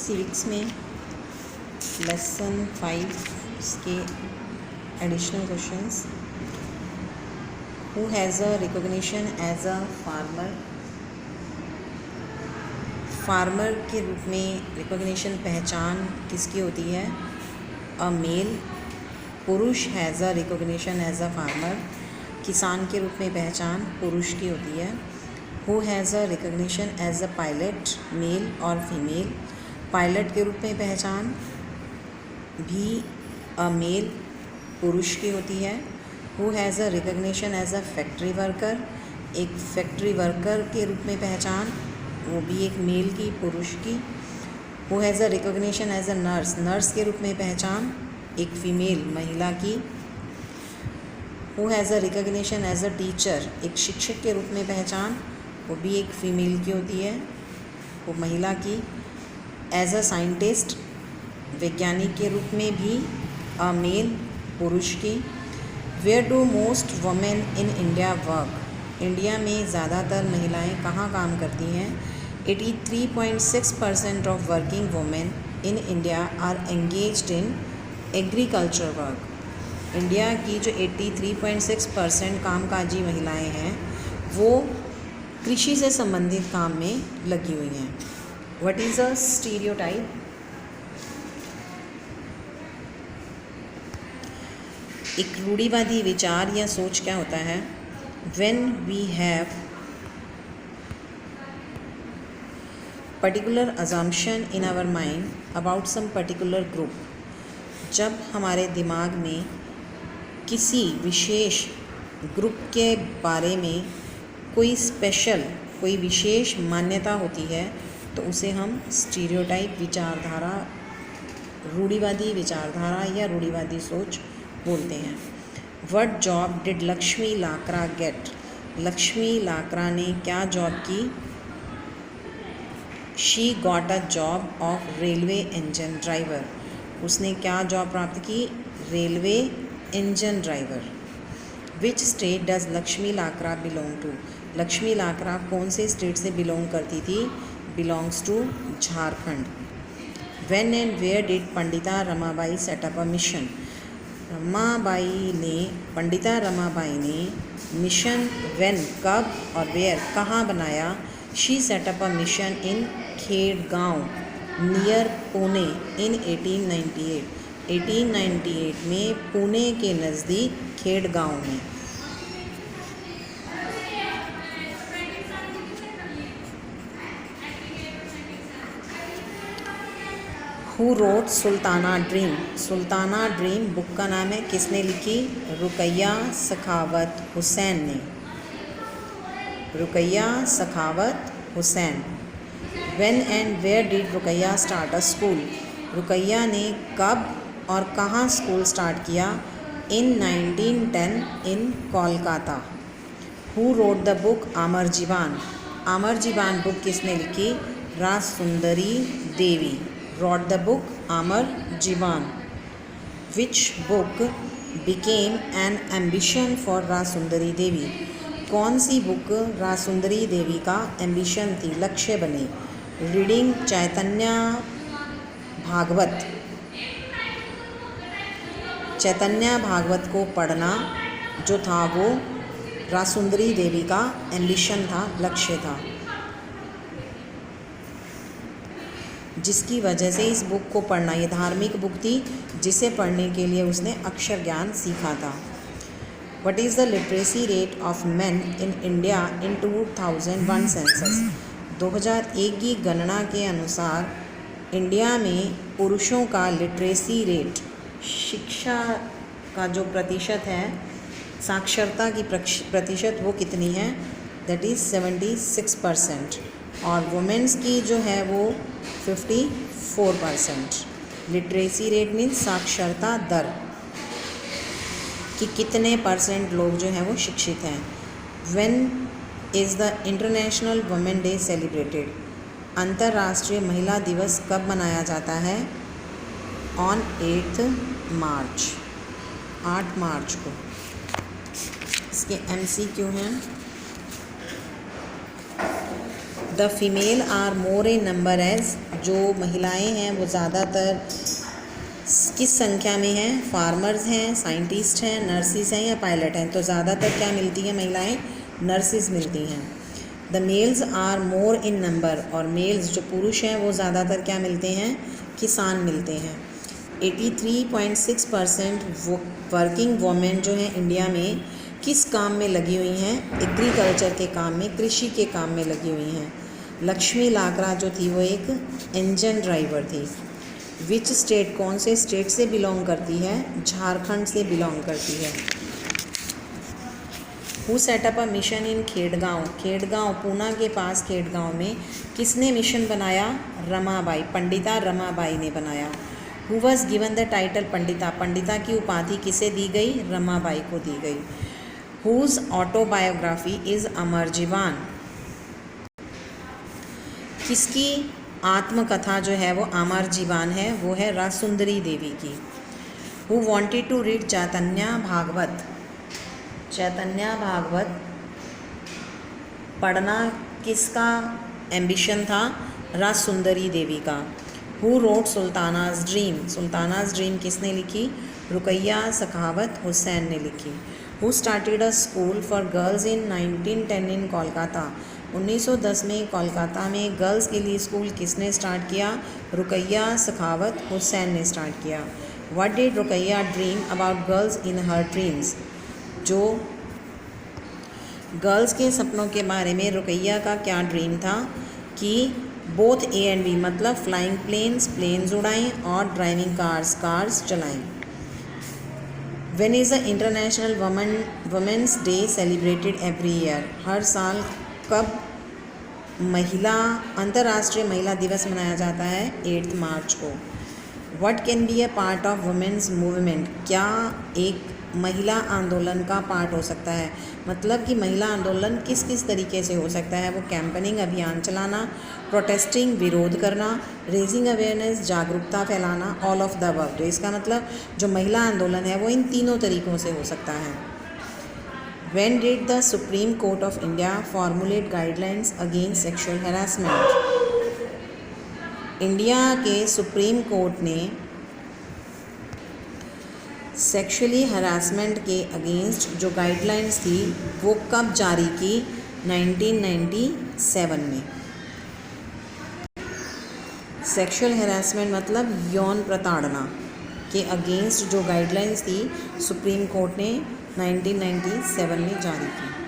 Civics में lesson 5 इसके additional questions. Who has a recognition as a farmer. Farmer के रूप में रिकॉग्निशन पहचान किसकी होती है? A male. पुरुष has a recognition as a farmer, किसान के रूप में पहचान पुरुष की होती है। Who has a recognition as a pilot, male और फीमेल। पायलट के रूप में पहचान भी अ मेल, पुरुष की होती है। Who has a recognition as a factory worker, एक फैक्ट्री वर्कर के रूप में पहचान, वो भी एक मेल की, पुरुष की। Who has a recognition as a nurse, nurse के रूप में पहचान एक फीमेल, महिला की। Who has a recognition as a teacher, एक शिक्षक के रूप में पहचान, वो भी एक फीमेल की होती है, वो महिला की। एज अ साइंटिस्ट, वैज्ञानिक के रूप में भी अ मेल, पुरुष की। Where do most women in India work, India में ज़्यादातर महिलाएं कहाँ काम करती हैं? 83.6% of working women in India are engaged in agriculture work. India की जो 83.6% कामकाजी महिलाएं हैं वो कृषि से संबंधित काम में लगी हुई हैं। What is a stereotype? एक रूढ़िवादी विचार या सोच क्या होता है? When we have particular assumption in our mind about some particular group, जब हमारे दिमाग में किसी विशेष ग्रुप के बारे में कोई विशेष मान्यता होती है तो उसे हम स्टीरियोटाइप विचारधारा, रूढ़िवादी विचारधारा या रूढ़िवादी सोच बोलते हैं। What job did Lakshmi Lakra get, Lakshmi Lakra ने क्या जॉब की? She got a job of railway engine driver, उसने क्या जॉब प्राप्त की? Railway engine driver. Which state does Lakshmi Lakra belong to, Lakshmi Lakra कौन से स्टेट से बिलोंग करती थी? Belongs to Jharkhand. When and where did Pandita Ramabai set up a mission, Pandita Ramabai ने मिशन व्हेन, कब और वेयर, कहाँ बनाया? She set up a mission in Khedgaon near Pune in 1898, 1898 में पुणे के नज़दीक खेड़गांव में। Who wrote Sultana dream, Sultana dream book का नाम है, किसने लिखी? रुकैया सखावत हुसैन ने, Rokeya Sakhawat Hossain. When and where did Rokeya start a school, Rokeya ने कब और कहाँ स्कूल स्टार्ट किया? In 1910 in Kolkata. Who wrote the book Amar Jiban, Amar Jiban book किसने लिखी? Rassundari Devi, wrote the book Amar Jiban. Which book became an ambition for Rassundari Devi, कौन सी बुक रासुंदरी देवी का एम्बिशन थी, लक्ष्य बनी? रीडिंग चैतन्य भागवत, चैतन्य भागवत को पढ़ना जो था वो रासुंदरी देवी का एम्बिशन था, लक्ष्य था, जिसकी वजह से इस बुक को पढ़ना, ये धार्मिक बुक थी जिसे पढ़ने के लिए उसने अक्षर ज्ञान सीखा था। What is the literacy rate of men in India in 2001 census, 2001 की गणना के अनुसार इंडिया में पुरुषों का लिटरेसी रेट, शिक्षा का जो प्रतिशत है, साक्षरता की प्रतिशत वो कितनी है? दैट इज़ 76%, और वुमेन्स की जो है वो 54%। लिटरेसी रेट मीन्स साक्षरता दर कि कितने परसेंट लोग जो हैं वो शिक्षित हैं। When is the international women day celebrated, अंतर्राष्ट्रीय महिला दिवस कब मनाया जाता है? ऑन 8 मार्च, 8 मार्च को। इसके MCQ हैं। The female are more in number as जो महिलाएं हैं वो ज़्यादातर किस संख्या में हैं? फार्मर्स हैं, साइंटिस्ट हैं, नर्सिस हैं या पायलट हैं? तो ज़्यादातर क्या मिलती हैं महिलाएं? नर्सिस मिलती हैं। The males are more in number, और मेल्स जो पुरुष हैं वो ज़्यादातर क्या मिलते हैं? किसान मिलते हैं। 83.6% वर्किंग वोमेन जो हैं इंडिया में किस काम में लगी हुई हैं? एग्रीकल्चर के काम में, कृषि के काम में लगी हुई हैं। लक्ष्मी लाकड़ा जो थी वो एक इंजन ड्राइवर थी। विच स्टेट, कौन से स्टेट से बिलोंग करती है? झारखंड से बिलोंग करती है। Who setup a mission in खेड़गांव, खेड़गांव Poona के पास खेड़गांव में किसने मिशन बनाया? रमाबाई, पंडिता रमाबाई ने बनाया। Who was given the title Pandita, Pandita की उपाधि किसे दी गई? रमाबाई को दी गई। हुज ऑटोबायोग्राफी इज़ अमर जीवान, किसकी आत्मकथा जो है वो अमर जीवान है? वो है रासुंदरी देवी की। हु वॉन्टेड टू रीड चैतन्य भागवत, चैतन्य भागवत पढ़ना किसका एम्बिशन था? रासुंदरी देवी का। हु रोट सुल्तानाज ड्रीम, सुल्तानाज ड्रीम किसने लिखी? रुकैया सखावत हुसैन ने लिखी। Who started a school for girls in 1910 in Kolkata, 1910 में कोलकाता में गर्ल्स के लिए स्कूल किसने स्टार्ट किया? रुकैया सखावत हुसैन ने स्टार्ट किया। What did Rokeya dream about girls in her dreams, जो गर्ल्स के सपनों के बारे में रुकैया का क्या ड्रीम था? कि बोथ ए एंड बी, मतलब फ्लाइंग प्लेन्स, प्लेन्स उड़ाएं, और ड्राइविंग कार्स, कार्स चलाएं। When is the international women's day celebrated every year, हर साल कब अंतर्राष्ट्रीय महिला दिवस मनाया जाता है? 8 मार्च को। What can be a part of women's movement, क्या एक महिला आंदोलन का पार्ट हो सकता है? मतलब कि महिला आंदोलन किस किस तरीके से हो सकता है? वो कैंपेनिंग, अभियान चलाना, प्रोटेस्टिंग, विरोध करना, रेजिंग अवेयरनेस, जागरूकता फैलाना, ऑल ऑफ द अबव। तो इसका मतलब जो महिला आंदोलन है वो इन तीनों तरीक़ों से हो सकता है। When did the supreme court of India formulate guidelines against sexual harassment, India के सुप्रीम कोर्ट ने सेक्सुअली हरासमेंट के अगेंस्ट जो गाइडलाइंस थी वो कब जारी की? 1997 में। सेक्सुअल हरासमेंट मतलब यौन प्रताड़ना के अगेंस्ट जो गाइडलाइंस थी सुप्रीम कोर्ट ने 1997 में जारी की।